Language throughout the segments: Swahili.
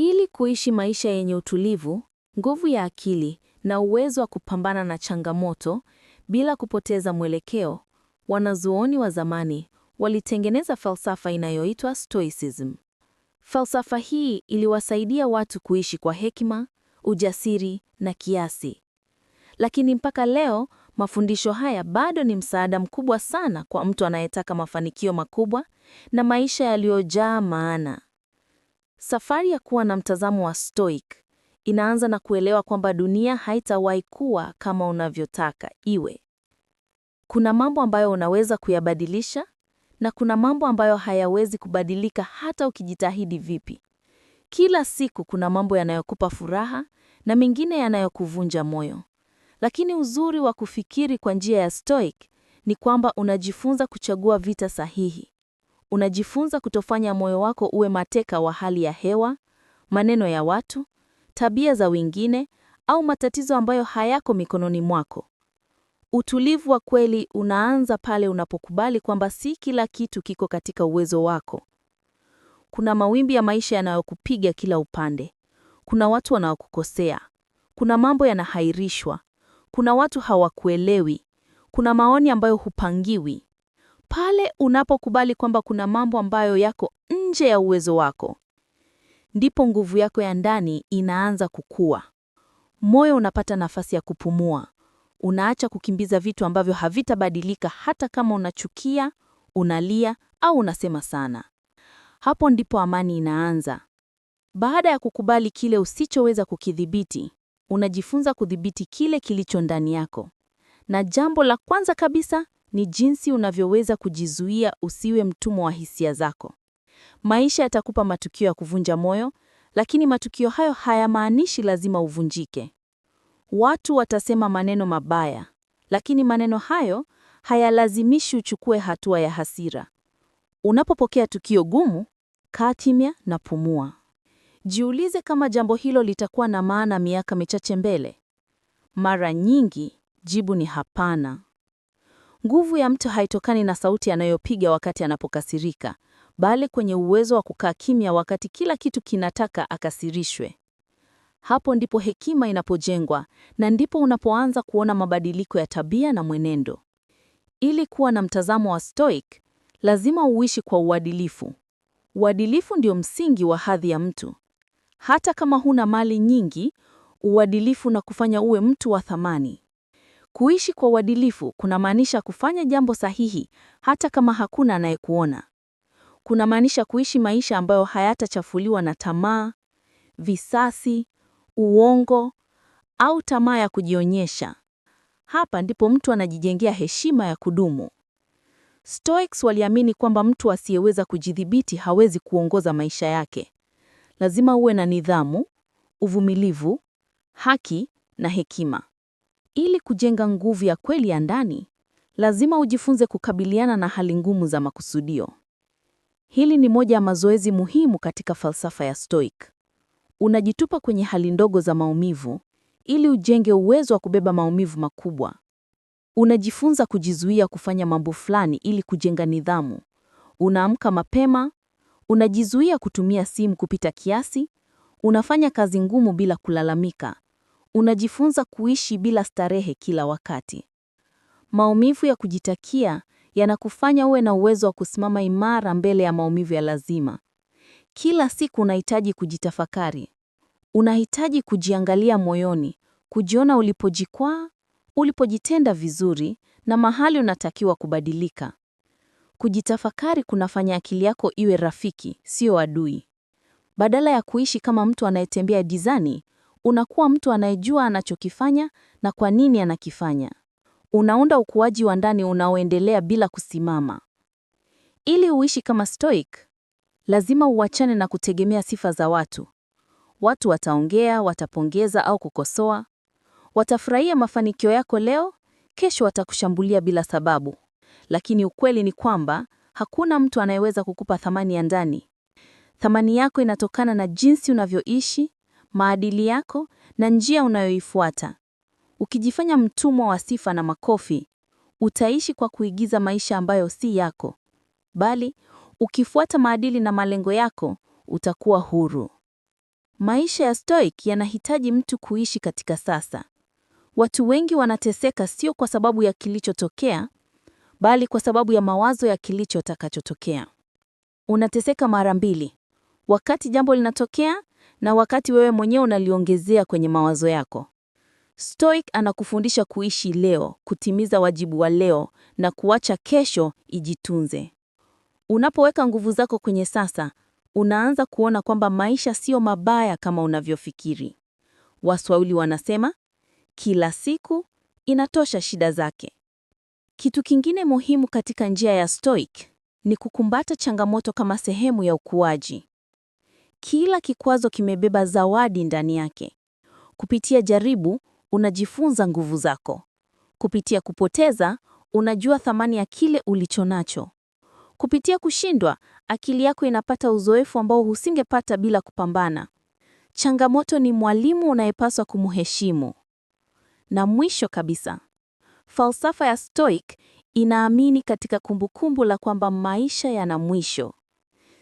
Ili kuishi maisha yenye utulivu, nguvu ya akili na uwezo wa kupambana na changamoto bila kupoteza mwelekeo, wanazuoni wa zamani walitengeneza falsafa inayoitwa Stoicism. Falsafa hii iliwasaidia watu kuishi kwa hekima, ujasiri na kiasi. Lakini mpaka leo, mafundisho haya bado ni msaada mkubwa sana kwa mtu anayetaka mafanikio makubwa na maisha yaliyojaa maana. Safari ya kuwa na mtazamo wa Stoic inaanza na kuelewa kwamba dunia haitawahi kuwa kama unavyotaka iwe. Kuna mambo ambayo unaweza kuyabadilisha na kuna mambo ambayo hayawezi kubadilika hata ukijitahidi vipi. Kila siku kuna mambo yanayokupa furaha na mengine yanayokuvunja moyo. Lakini uzuri wa kufikiri kwa njia ya Stoic ni kwamba unajifunza kuchagua vita sahihi. Unajifunza kutofanya moyo wako uwe mateka wa hali ya hewa, maneno ya watu, tabia za wengine au matatizo ambayo hayako mikononi mwako. Utulivu wa kweli unaanza pale unapokubali kwamba si kila kitu kiko katika uwezo wako. Kuna mawimbi ya maisha yanayokupiga kila upande. Kuna watu wanaokukosea. Kuna mambo yanahairishwa. Kuna watu hawakuelewi. Kuna maoni ambayo hupangiwi. Pale unapokubali kwamba kuna mambo ambayo yako nje ya uwezo wako, ndipo nguvu yako ya ndani inaanza kukua. Moyo unapata nafasi ya kupumua. Unaacha kukimbiza vitu ambavyo havitabadilika hata kama unachukia, unalia au unasema sana. Hapo ndipo amani inaanza. Baada ya kukubali kile usichoweza kukidhibiti, unajifunza kudhibiti kile kilicho ndani yako. Na jambo la kwanza kabisa ni jinsi unavyoweza kujizuia usiwe mtumwa wa hisia zako. Maisha yatakupa matukio ya kuvunja moyo, lakini matukio hayo hayamaanishi lazima uvunjike. Watu watasema maneno mabaya, lakini maneno hayo hayalazimishi uchukue hatua ya hasira. Unapopokea tukio gumu, kaa kimya na pumua. Jiulize kama jambo hilo litakuwa na maana miaka michache mbele. Mara nyingi, jibu ni hapana. Nguvu ya mtu haitokani na sauti anayopiga wakati anapokasirika, bali kwenye uwezo wa kukaa kimya wakati kila kitu kinataka akasirishwe. Hapo ndipo hekima inapojengwa na ndipo unapoanza kuona mabadiliko ya tabia na mwenendo. Ili kuwa na mtazamo wa Stoic, lazima uishi kwa uadilifu. Uadilifu ndio msingi wa hadhi ya mtu. Hata kama huna mali nyingi, uadilifu na kufanya uwe mtu wa thamani. Kuishi kwa uadilifu kunamaanisha kufanya jambo sahihi hata kama hakuna anayekuona. Kunamaanisha kuishi maisha ambayo hayatachafuliwa na tamaa, visasi, uongo au tamaa ya kujionyesha. Hapa ndipo mtu anajijengea heshima ya kudumu. Stoics waliamini kwamba mtu asiyeweza kujidhibiti hawezi kuongoza maisha yake. Lazima uwe na nidhamu, uvumilivu, haki na hekima. Ili kujenga nguvu ya kweli ya ndani, lazima ujifunze kukabiliana na hali ngumu za makusudio. Hili ni moja ya mazoezi muhimu katika falsafa ya Stoic. Unajitupa kwenye hali ndogo za maumivu ili ujenge uwezo wa kubeba maumivu makubwa. Unajifunza kujizuia kufanya mambo fulani ili kujenga nidhamu. Unaamka mapema, unajizuia kutumia simu kupita kiasi, unafanya kazi ngumu bila kulalamika. Unajifunza kuishi bila starehe kila wakati. Maumivu ya kujitakia yanakufanya uwe na uwezo wa kusimama imara mbele ya maumivu ya lazima. Kila siku unahitaji kujitafakari. Unahitaji kujiangalia moyoni, kujiona ulipojikwaa, ulipojitenda vizuri na mahali unatakiwa kubadilika. Kujitafakari kunafanya akili yako iwe rafiki, sio adui. Badala ya kuishi kama mtu anayetembea gizani, unakuwa mtu anayejua anachokifanya na kwa nini anakifanya. Unaunda ukuaji wa ndani unaoendelea bila kusimama. Ili uishi kama Stoic, lazima uachane na kutegemea sifa za watu. Watu wataongea, watapongeza au kukosoa. Watafurahia mafanikio yako leo, kesho watakushambulia bila sababu. Lakini ukweli ni kwamba hakuna mtu anayeweza kukupa thamani ya ndani. Thamani yako inatokana na jinsi unavyoishi, maadili yako na njia unayoifuata. Ukijifanya mtumwa wa sifa na makofi, utaishi kwa kuigiza maisha ambayo si yako. Bali, ukifuata maadili na malengo yako, utakuwa huru. Maisha ya Stoic yanahitaji mtu kuishi katika sasa. Watu wengi wanateseka sio kwa sababu ya kilichotokea, bali kwa sababu ya mawazo ya kilichotakachotokea. Unateseka mara mbili, wakati jambo linatokea na wakati wewe mwenyewe unaliongezea kwenye mawazo yako. Stoic anakufundisha kuishi leo, kutimiza wajibu wa leo na kuacha kesho ijitunze. Unapoweka nguvu zako kwenye sasa, unaanza kuona kwamba maisha sio mabaya kama unavyofikiri. Waswahili wanasema, kila siku inatosha shida zake. Kitu kingine muhimu katika njia ya Stoic ni kukumbata changamoto kama sehemu ya ukuaji. Kila kikwazo kimebeba zawadi ndani yake. Kupitia jaribu, unajifunza nguvu zako. Kupitia kupoteza, unajua thamani ya kile ulichonacho. Kupitia kushindwa, akili yako inapata uzoefu ambao husingepata bila kupambana. Changamoto ni mwalimu unayepaswa kumheshimu. Na mwisho kabisa, falsafa ya Stoic inaamini katika kumbukumbu la kwamba maisha yana mwisho.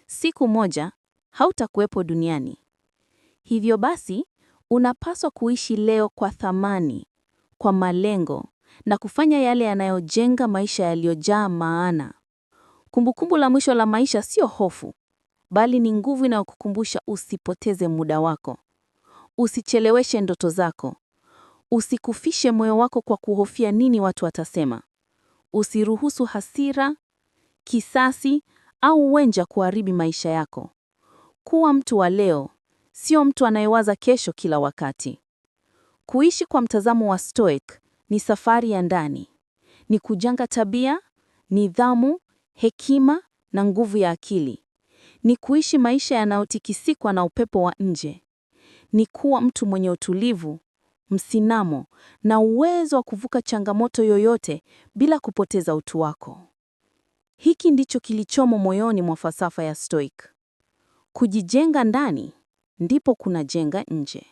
Siku moja, hautakuwepo duniani. Hivyo basi, unapaswa kuishi leo kwa thamani, kwa malengo, na kufanya yale yanayojenga maisha yaliyojaa maana. Kumbukumbu la mwisho la maisha sio hofu, bali ni nguvu inayokukumbusha usipoteze muda wako. Usicheleweshe ndoto zako. Usikufishe moyo wako kwa kuhofia nini watu watasema. Usiruhusu hasira, kisasi au uenja kuharibu maisha yako. Kuwa mtu wa leo, sio mtu anayewaza kesho kila wakati. Kuishi kwa mtazamo wa Stoic ni safari ya ndani. Ni kujenga tabia, nidhamu, hekima na nguvu ya akili. Ni kuishi maisha yanayotikisikwa na upepo wa nje. Ni kuwa mtu mwenye utulivu, msimamo na uwezo wa kuvuka changamoto yoyote bila kupoteza utu wako. Hiki ndicho kilichomo moyoni mwa falsafa ya Stoic. Kujijenga ndani ndipo kunajenga nje.